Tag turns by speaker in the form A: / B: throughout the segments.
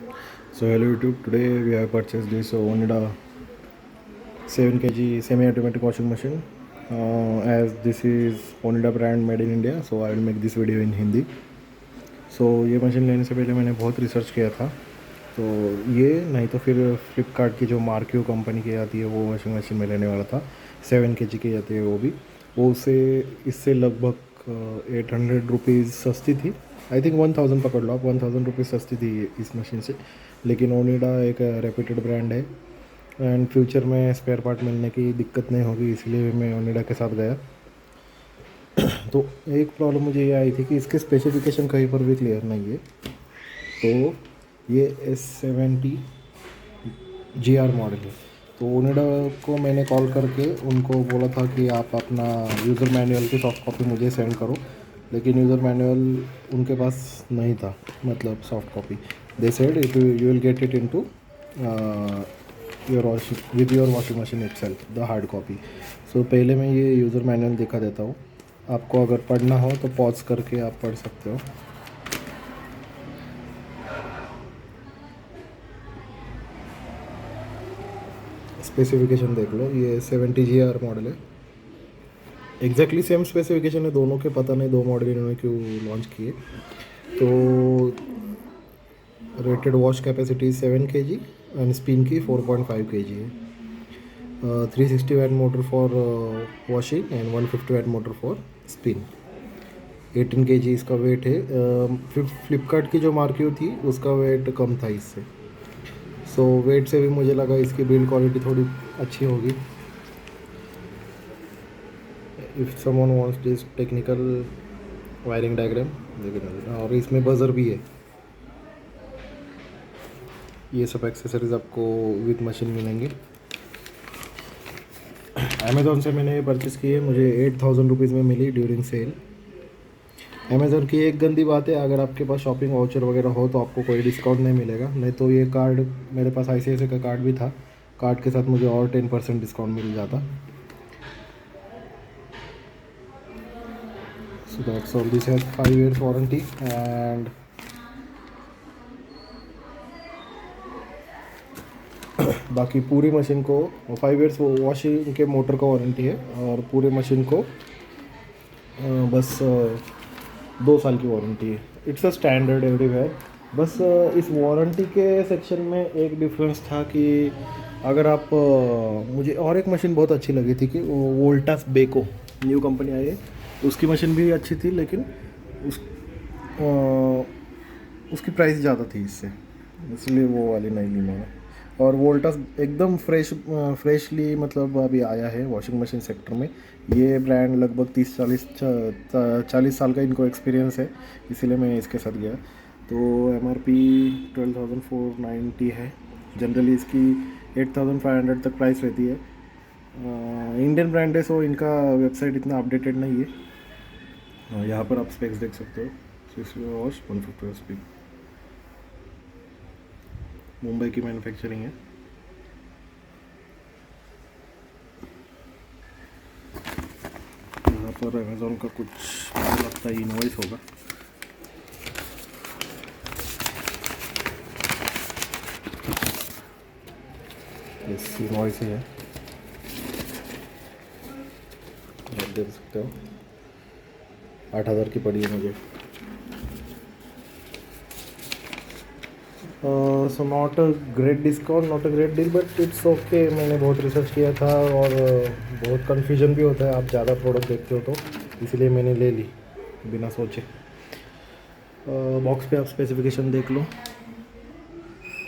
A: So hello YouTube. Today we have purchased this Onida 7 kg semi-automatic washing machine. As this is Onida brand made in India, so I will make this video in Hindi. So ये machine लेने से पहले मैंने बहुत research किया था. तो ये नहीं तो फिर फ्लिपकार्ट की जो मार्क्यू कंपनी की आती है वो वॉशिंग मशीन में लेने वाला था. 7 kg की आती है वो भी. वो उससे इससे लगभग 800 रुपीज़ सस्ती थी. आई थिंक 1000 पकड़ लो आप. 1000 रुपीज़ सस्ती थी इस मशीन से. लेकिन ओनिडा एक रेप्यूटेड ब्रांड है एंड फ्यूचर में स्पेयर पार्ट मिलने की दिक्कत नहीं होगी, इसलिए मैं ओनिडा के साथ गया. तो एक प्रॉब्लम मुझे ये आई थी कि इसके स्पेसिफिकेशन कहीं पर भी क्लियर नहीं है. तो ये S70 GR मॉडल है. तो ओनिडा को मैंने कॉल करके उनको बोला था कि आप अपना यूज़र मैनुअल की सॉफ्ट कॉपी मुझे सेंड करो, लेकिन यूज़र मैनुअल उनके पास नहीं था, मतलब soft copy. They said it you will get it into your washing with your washing machine itself the hard copy. So पहले मैं ये यूज़र मैनुअल दिखा देता हूँ. आपको अगर पढ़ना हो तो पॉज करके आप पढ़ सकते हो. स्पेसिफिकेशन देख लो. ये 70 GR मॉडल है. एग्जैक्टली सेम स्पेसिफिकेशन है दोनों के. पता नहीं दो मॉडल इन्होंने क्यों लॉन्च किए. तो rated wash capacity 7 kg and spin की 4.5 kg है. 360 watt motor for washing and 150 watt motor for spin. 18 kg इसका वेट है. फ्लिपकार्ट की जो मार्क्यू थी उसका वेट कम था इससे. सो वेट से भी मुझे लगा इसकी बिल्ड क्वालिटी थोड़ी अच्छी होगी. If someone wants this technical wiring diagram देखिए. और इसमें बज़र भी है. ये सब एक्सेसरीज आपको विद मशीन मिलेंगे. अमेज़ॉन से मैंने ये परचेज़ की है. मुझे 8000 रुपीज़ में मिली ड्यूरिंग सेल. अमेज़ॉन की एक गंदी बात है, अगर आपके पास शॉपिंग वाउचर वगैरह हो तो आपको कोई डिस्काउंट नहीं मिलेगा. नहीं तो ये कार्ड, मेरे पास ICICI का कार्ड भी था, कार्ड के साथ मुझे और 10% डिस्काउंट मिल जाता. So that's all. This has 5 years warranty and बाकी पूरी मशीन को 5 years वॉशिंग के मोटर का वारंटी है और पूरे मशीन को बस 2 साल की वारंटी है. It's a standard everywhere. बस इस वारंटी के सेक्शन में एक डिफरेंस था कि अगर आप मुझे और एक मशीन बहुत अच्छी लगी थी कि वोल्टास बेको न्यू कंपनी आई है. उसकी मशीन भी अच्छी थी, लेकिन उस उसकी प्राइस ज़्यादा थी इससे, इसलिए वो वाली नहीं ली मैंने. और वोल्टास एकदम फ्रेशली मतलब अभी आया है वॉशिंग मशीन सेक्टर में. ये ब्रांड लगभग 30-40 साल का इनको एक्सपीरियंस है, इसीलिए मैं इसके साथ गया. तो MRP 12,490 है. जनरली इसकी 8,500 तक प्राइस रहती है. इंडियन ब्रांड है, सो इनका वेबसाइट इतना अपडेटेड नहीं है. यहाँ पर आप स्पेक्स देख सकते हो. 6 वॉश 150 SP. मुंबई की मैन्युफैक्चरिंग है. यहाँ पर अमेज़ॉन का कुछ मुझे लगता है इनवॉइस होगा. यस, इनवॉइस ही है, आप देख सकते हो. 8000 की पड़ी है मुझे. So not a great discount, not a great deal, but it's okay. मैंने बहुत रिसर्च किया था और बहुत कन्फ्यूजन भी होता है आप ज़्यादा प्रोडक्ट देखते हो तो, इसलिए मैंने ले ली बिना सोचे. बॉक्स पे आप स्पेसिफिकेशन देख लो.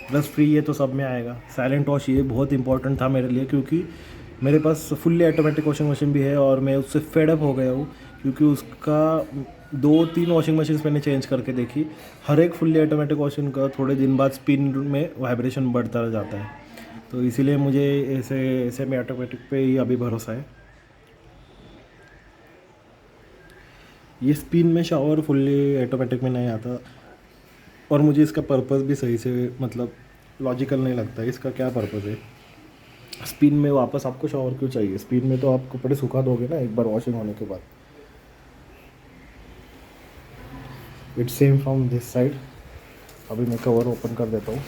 A: प्लस फ्री है तो सब में आएगा. साइलेंट वॉश ये बहुत इंपॉर्टेंट था मेरे लिए, क्योंकि मेरे पास फुल्ली ऑटोमेटिक वॉशिंग मशीन भी है और मैं उससे फेडअप हो गया हूँ, क्योंकि उसका 2-3 वॉशिंग मशीन्स मैंने चेंज करके देखी. हर एक फुल्ली ऑटोमेटिक वॉशिंग का थोड़े दिन बाद स्पिन में वाइब्रेशन बढ़ता जाता है. तो इसीलिए मुझे ऐसे में ऑटोमेटिक पे ही अभी भरोसा है. ये स्पिन में शावर फुल्ली ऑटोमेटिक में नहीं आता और मुझे इसका पर्पज़ भी सही से मतलब लॉजिकल नहीं लगता. इसका क्या पर्पज़ है? स्पिन में वापस आपको शावर क्यों चाहिए? स्पिन में तो आप कपड़े सुखा दोगे ना एक बार वॉशिंग होने के बाद. It's same from this side. अभी मैं कवर ओपन कर देता हूँ।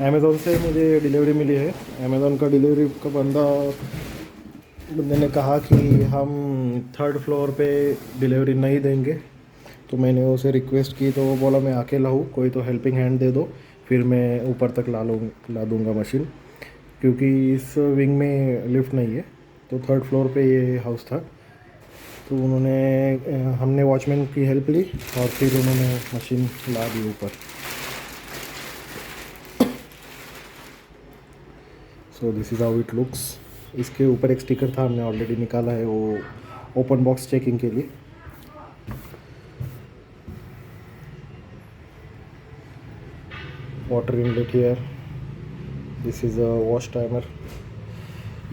A: अमेज़ोन से मुझे डिलीवरी मिली है। अमेज़ोन का डिलीवरी का बंदे ने कहा कि हम थर्ड फ्लोर पे डिलीवरी नहीं देंगे, तो मैंने उसे रिक्वेस्ट की तो वो बोला मैं अकेला हूँ, कोई तो हेल्पिंग हैंड दे दो, फिर मैं ऊपर तक ला दूँगा मशीन, क्योंकि इस विंग में लिफ्ट नहीं है। तो थर्ड फ्लोर पे ये हाउस था, तो हमने वॉचमैन की हेल्प ली और फिर उन्होंने मशीन ला दी ऊपर। So this is how it looks. इसके ऊपर एक स्टिकर था, हमने ऑलरेडी निकाला है वो ओपन बॉक्स चेकिंग के लिए। Water inlet here, this is a wash timer.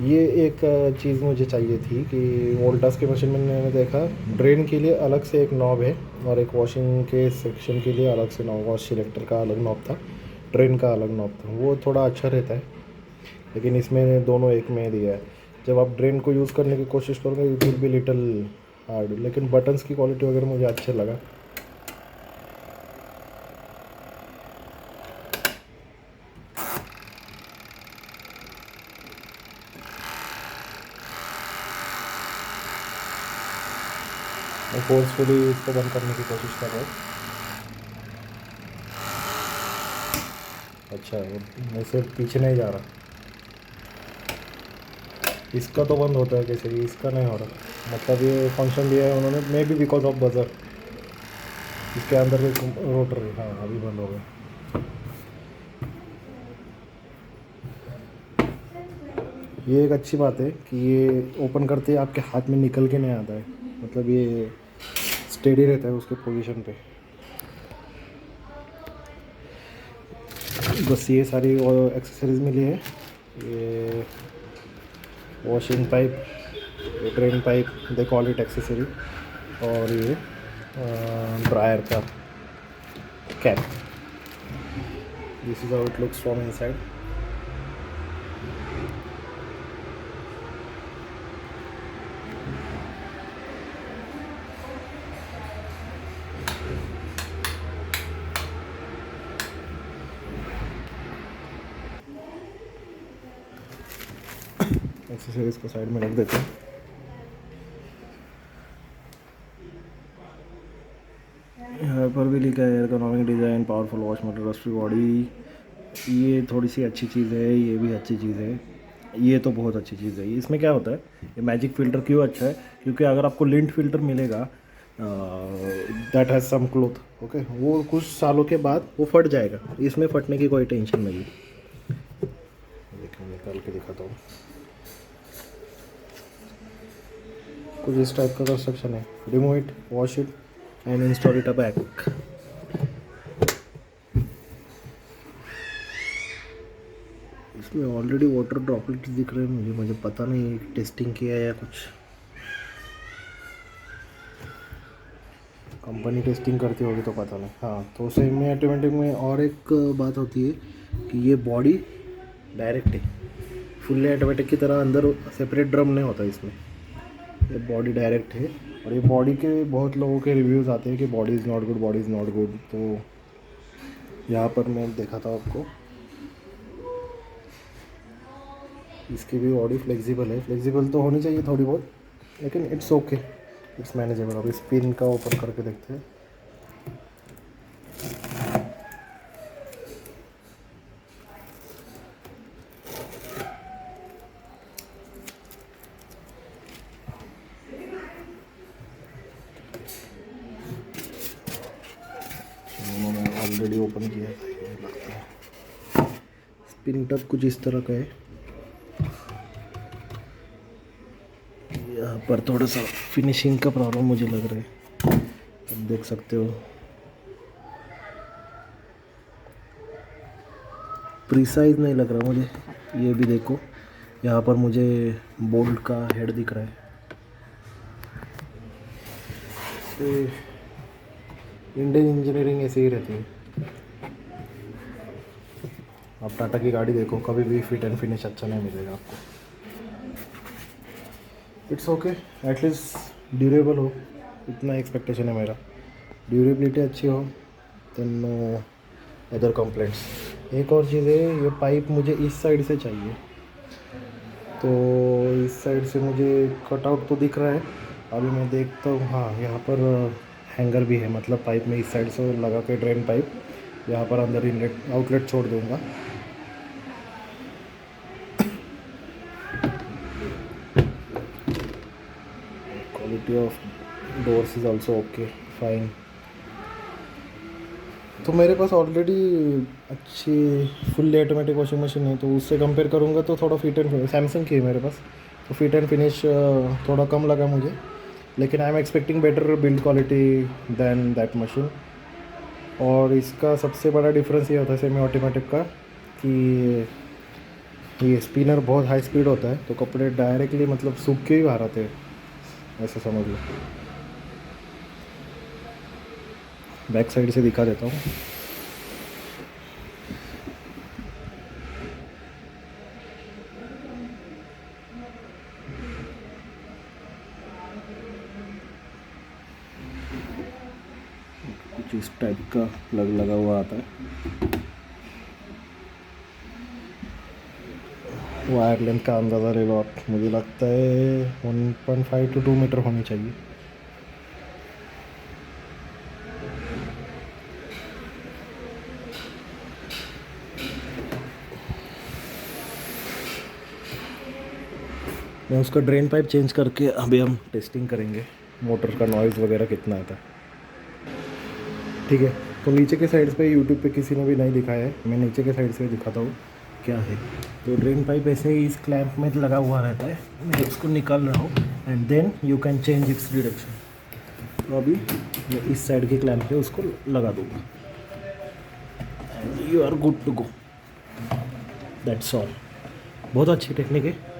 A: ये एक चीज़ मुझे चाहिए थी कि वोल्टास की मशीन में मैंने देखा ड्रेन के लिए अलग से एक नॉब है और एक वॉशिंग के सेक्शन के लिए अलग से नॉब, वॉश सिलेक्टर का अलग नॉब था, ड्रेन का अलग नॉब था। वो थोड़ा अच्छा रहता है, लेकिन इसमें दोनों एक में दिया है। जब आप ड्रेन को यूज़ करने की कोशिश करोगे it will be little hard, लेकिन बटन्स की क्वालिटी वगैरह मुझे अच्छे लगा। मैं फोर्सफुली इसको बंद करने की कोशिश कर रहा हूँ। अच्छा, मैं सिर्फ पीछे नहीं जा रहा, इसका तो बंद होता है कैसे, इसका नहीं हो रहा। मतलब ये फंक्शन दिया है उन्होंने, may be because of buzzer. इसके अंदर एक रोटर है, हाँ अभी बंद हो गया। ये एक अच्छी बात है कि ये ओपन करते ही आपके हाथ में निकल के नहीं आता है, मतलब ये स्टेडी रहता है उसके पोजीशन पे। बस ये सारी एक्सेसरीज मिली है, ये वॉशिंग पाइप, ये drain pipe, they call it accessory, और ये ड्रायर का cap. This is how it looks from inside. Accessories को साइड में रख देते हैं। यहाँ पर भी लिखा है ergonomic design, powerful wash motor, rust free body. ये थोड़ी सी अच्छी चीज़ है, ये भी अच्छी चीज़ है, ये तो बहुत अच्छी चीज़ है। इसमें क्या होता है, ये मैजिक फ़िल्टर क्यों अच्छा है, क्योंकि अगर आपको लिंट फ़िल्टर मिलेगा that has some cloth, okay, वो कुछ सालों के बाद वो फट जाएगा, इसमें फटने की कोई टेंशन नहीं है। देखिए निकाल के दिखाता हूँ, कुछ इस टाइप का कंस्ट्रक्शन है। Remove it, wash it and install it back. इसमें ऑलरेडी वाटर ड्रॉपलेट्स दिख रहे हैं मुझे पता नहीं टेस्टिंग किया है या कुछ, कंपनी टेस्टिंग करती होगी तो पता नहीं। हाँ, तो सेमी ऑटोमेटिक में और एक बात होती है कि ये बॉडी डायरेक्ट है, फुल्ली ऑटोमेटिक की तरह अंदर सेपरेट ड्रम नहीं होता इसमें, ये बॉडी डायरेक्ट है। और ये बॉडी के बहुत लोगों के रिव्यूज़ आते हैं कि body is not good, body is not good. तो यहाँ पर मैं देखा था आपको, इसकी भी बॉडी फ्लेक्सिबल है, फ्लेक्सिबल तो होनी चाहिए थोड़ी बहुत, लेकिन इट्स ओके, इट्स मैनेजेबल। अभी स्पिन का ओपन करके देखते हैं। उन्होंने ऑलरेडी ओपन किया था, ये लगता है। स्पिन टब कुछ इस तरह का है, यहाँ पर थोड़ा सा फिनिशिंग का प्रॉब्लम मुझे लग रहा है, आप देख सकते हो। प्रिसाइज नहीं लग रहा मुझे, ये भी देखो, यहाँ पर मुझे बोल्ट का हेड दिख रहा है। इंडियन इंजीनियरिंग ऐसे ही रहती है। आप टाटा की गाड़ी देखो, कभी भी फिट एंड फिनिश अच्छा नहीं मिलेगा आपको। इट्स ओके, एटलीस्ट ड्यूरेबल हो, इतना एक्सपेक्टेशन है मेरा। ड्यूरेबिलिटी अच्छी हो, देन अदर कंप्लेंट्स। एक और चीज़ है, ये पाइप मुझे इस साइड से चाहिए, तो इस साइड से मुझे कटआउट तो दिख रहा है। अभी मैं देखता हूँ, हाँ यहाँ पर हैंगर भी है, मतलब पाइप में इस साइड से लगा के ड्रेन पाइप यहाँ पर अंदर इनलेट आउटलेट छोड़ दूँगा। Quality of doors is also okay, fine. तो मेरे पास ऑलरेडी अच्छी फुल्ली ऑटोमेटिक वॉशिंग मशीन है, तो उससे कंपेयर करूँगा तो थोड़ा फिट एंड, सैमसंग की है मेरे पास, तो फिट एंड फिनिश थोड़ा कम लगा मुझे, लेकिन I am expecting better build quality than that machine. और इसका सबसे बड़ा डिफरेंस ये होता है सेमी ऑटोमेटिक का, कि ये स्पिनर बहुत हाई स्पीड होता है, तो कपड़े डायरेक्टली मतलब सूख के ही बाहर आते हैं, ऐसा समझ लो। बैक साइड से दिखा देता हूँ। कुछ इस टाइप का प्लग लगा हुआ आता है। वायर लेंथ का अंदाज़ा ले लो आप, मुझे लगता है 1.5 to 2 मीटर होनी चाहिए। मैं उसका ड्रेन पाइप चेंज करके अभी हम टेस्टिंग करेंगे मोटर का नॉइज़ वगैरह कितना आता है। ठीक है, तो नीचे के साइड पे यूट्यूब पे किसी ने भी नहीं दिखाया है, मैं नीचे के साइड से दिखाता हूँ क्या है। तो ड्रेन पाइप ऐसे ही इस क्लैंप में लगा हुआ रहता है, मैं इसको निकाल रहा हूँ and then you can change its direction. तो अभी मैं इस साइड के क्लैंप पे उसको लगा दूँगा and you are good to go, that's all. बहुत अच्छी टेक्निक है।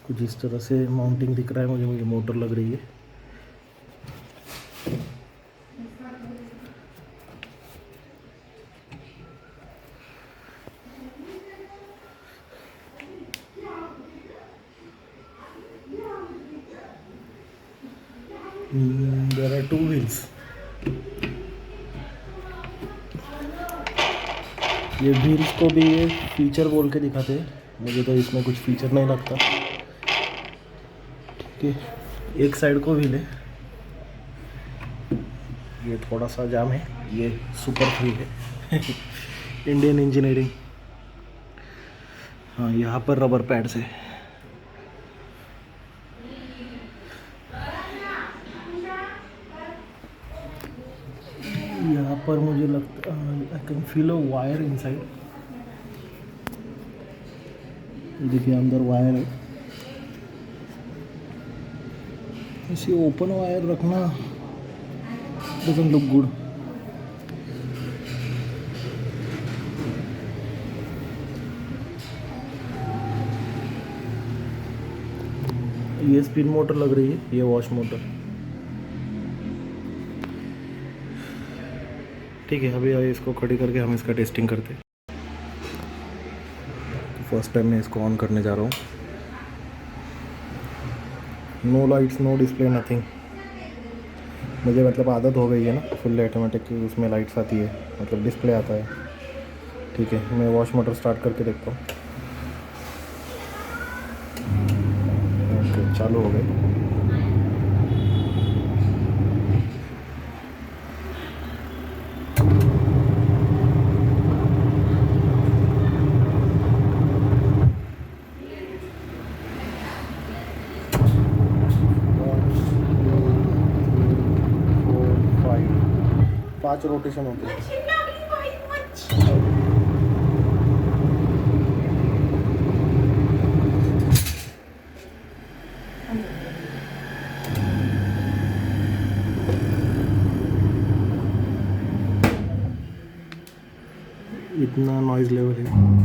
A: कुछ इस तरह से माउंटिंग दिख रहा है मुझे, मुझे मोटर लग रही है। There are 2 wheels. ये व्हील्स को भी ये फीचर बोल के दिखाते हैं, मुझे तो इसमें कुछ फीचर नहीं लगता। ठीक है, एक साइड को व्हील है, ये थोड़ा सा जाम है, ये सुपर फ्री है इंडियन इंजीनियरिंग। हाँ, यहाँ पर रबर पैड्स है। यहाँ पर मुझे लगता I can feel a wire inside. देखिए अंदर वायर है, इसे ओपन वायर रखना डजंट लुक गुड। ये स्पिन मोटर लग रही है, ये वॉश मोटर। ठीक है, अभी इसको खड़ी करके हम इसका टेस्टिंग करते हैं। तो फर्स्ट टाइम मैं इसको ऑन करने जा रहा हूँ। No lights, no display, nothing. मुझे मतलब आदत हो गई है ना फुल ऑटोमेटिक की, उसमें लाइट्स आती है, मतलब डिस्प्ले आता है। ठीक है, मैं वॉश मोटर स्टार्ट करके देखता हूँ। ओके, चालू हो गई। पाँच रोटेशन होते हैं। इतना नॉइज़ लेवल है।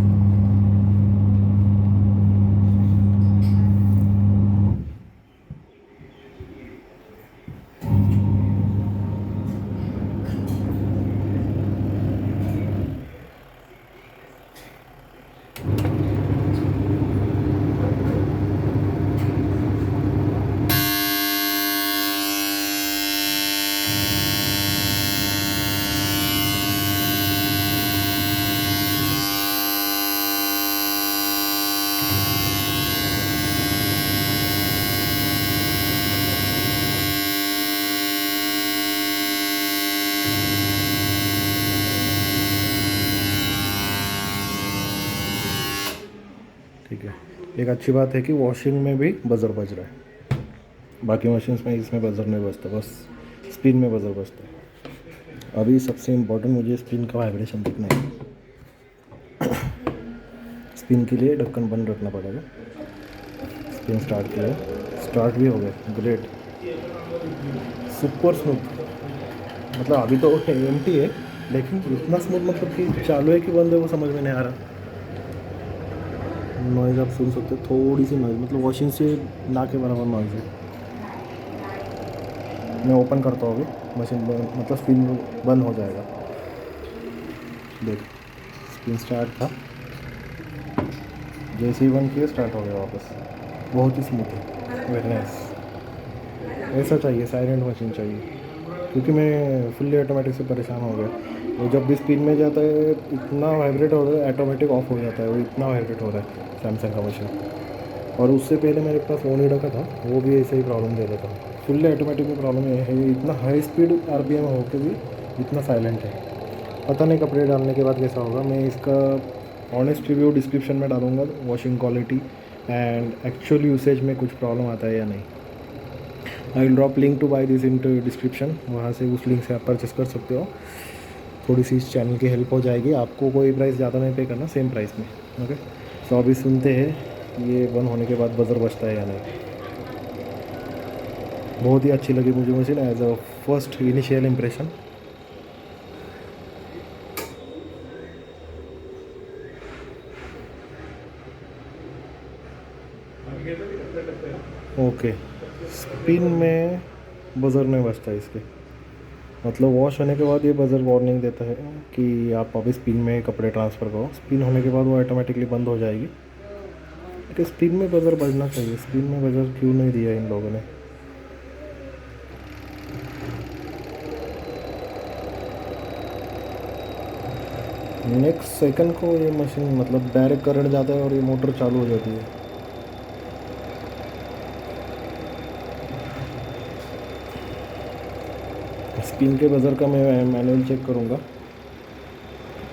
A: ठीक है, एक अच्छी बात है कि वॉशिंग में भी बजर बज रहा है, बाकी मशीन्स में इसमें बजर नहीं बजता, बस स्पिन में बजर बजता है। अभी सबसे इम्पोर्टेंट मुझे स्पिन का वाइब्रेशन देखना है। स्पिन के लिए ढक्कन बंद रखना पड़ेगा। स्पिन स्टार्ट किया, स्टार्ट भी हो गया, ग्रेट, सुपर स्मूथ। मतलब अभी तो एम्प्टी है, लेकिन इतना स्मूथ, मतलब कि चालू है कि बंद है वो समझ में नहीं आ रहा। नॉइज़ आप सुन सकते हो, थोड़ी सी नॉइज़, मतलब वॉशिंग से ना के बराबर नॉइज़ है। मैं ओपन करता हूँ अभी, मशीन बंद, मतलब स्पिन बंद हो जाएगा। देख, स्पिन स्टार्ट था, जैसे ही बंद किया स्टार्ट हो गया वापस। बहुत ही स्मूथ है, वेरी नाइस। ऐसा चाहिए, साइलेंट मशीन चाहिए, क्योंकि मैं फुल्ली ऑटोमेटिक से परेशान हो गया। वो जब भी स्पिन में जाता है इतना वाइब्रेट हो रहा है, ऑटोमेटिक ऑफ हो जाता है, वो इतना वाइब्रेट हो रहा है सैमसंग का मशीन। और उससे पहले मेरे पास ओनिडा का था, वो भी ऐसे ही प्रॉब्लम दे रहा था। फुल्ली ऑटोमेटिक में प्रॉब्लम ये है, ये इतना हाई स्पीड आरपीएम होकर भी इतना साइलेंट है। पता नहीं कपड़े डालने के बाद कैसा होगा। मैं इसका ऑनेस्ट रिव्यू डिस्क्रिप्शन में डालूंगा, washing quality and actual usage में कुछ प्रॉब्लम आता है या नहीं। I will drop link to buy this in description, वहाँ से उस लिंक से आप परचेस कर सकते हो। थोड़ी सी इस चैनल की हेल्प हो जाएगी, आपको कोई प्राइस ज़्यादा नहीं पे करना, सेम प्राइस में। ओके, तो अभी सुनते हैं ये बंद होने के बाद बजर बजता है या नहीं। बहुत ही अच्छी लगी मुझे machine, as a first initial impression. Okay, spin में बजर नहीं बजता इसके, मतलब वॉश होने के बाद ये बजर वार्निंग देता है कि आप अभी स्पिन में कपड़े ट्रांसफ़र करो। स्पिन होने के बाद वो ऑटोमेटिकली बंद हो जाएगी। लेकिन स्पिन में बजर बजना चाहिए, स्पिन में बजर क्यों नहीं दिया इन लोगों ने। नेक्स्ट सेकंड को ये मशीन मतलब डायरेक्ट करंट जाता है और ये मोटर चालू हो जाती है। स्पिन के बजर का मैं मैनुअल चेक करूँगा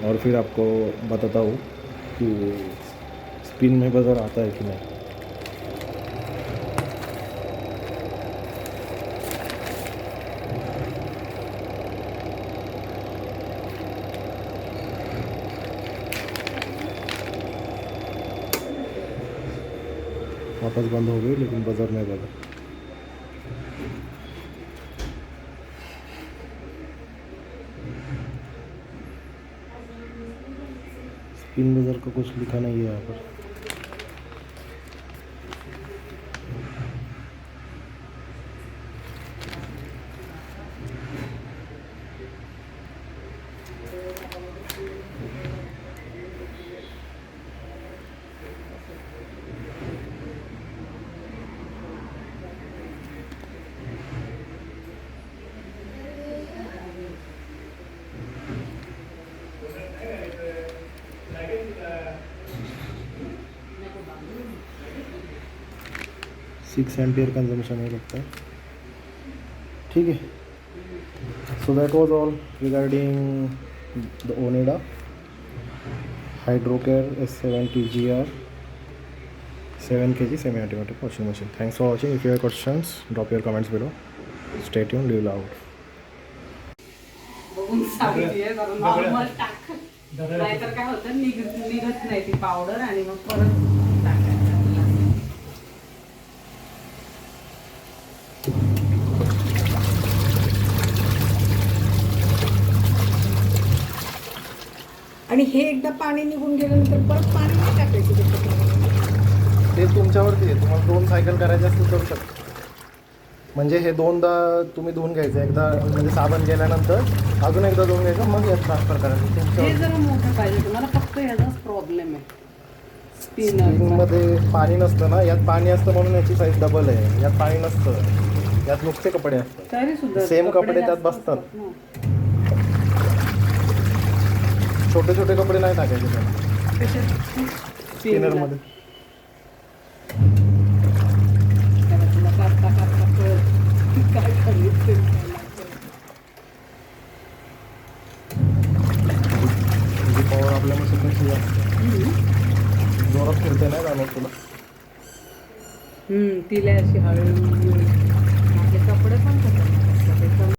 A: और फिर आपको बताता हूँ कि स्पिन में बजर आता है कि नहीं। वापस बंद हो गई, लेकिन बजर नहीं बजा। स्पिन बजर का कुछ लिखा नहीं है यहाँ पर। सिक्स एम्पियर कंजम्पशन है लगता है। ठीक है, so that was all regarding the Onida Hydrocare S7TGR 7 kg semi automatic washing machine. Thanks for watching. If you have questions, drop your comments below. Stay tuned, live loud.
B: बघून सावली आहे जरा normal टाक, नाहीतर काय होतं निघत नाही ती पावडर आणि मग परत टाकायचं.
C: आणि हे एकदा पाणी निघून गेल्यानंतर परत पाणी नाही टाकायचं त्याच्यात.
A: ते तुमच्यावरती आहे, तुम्हाला 2 सायकल करायचे असतील करू शकता. म्हणजे हे 2दा तुम्ही धुवून घ्यायचं, एकदा म्हणजे साबण गेल्यानंतर अजून एकदा धुवून घ्यायचं, मग यात ट्रान्सफर करायचं
B: हे
A: तुमच्या.
B: जरा मोठं पाहिजे तुम्हाला, फक्त याचाच प्रॉब्लेम आहे.
A: स्पिनमध्ये पाणी नसतं ना, यात पाणी असतं म्हणून याची साईज डबल आहे. यात पाणी नसतं, यात नुसते कपडे असतात,
B: तरी सुद्धा
A: सेम कपडे त्यात
B: जास्त
A: बसतात.
B: असतात ना.
A: छोटे छोटे कपडे नाही टाकायचे त्याला
B: कशात?
A: स्पिनरमध्ये. जोरात फिरते नाही जाणवत तुला.
B: तिला अशी हळू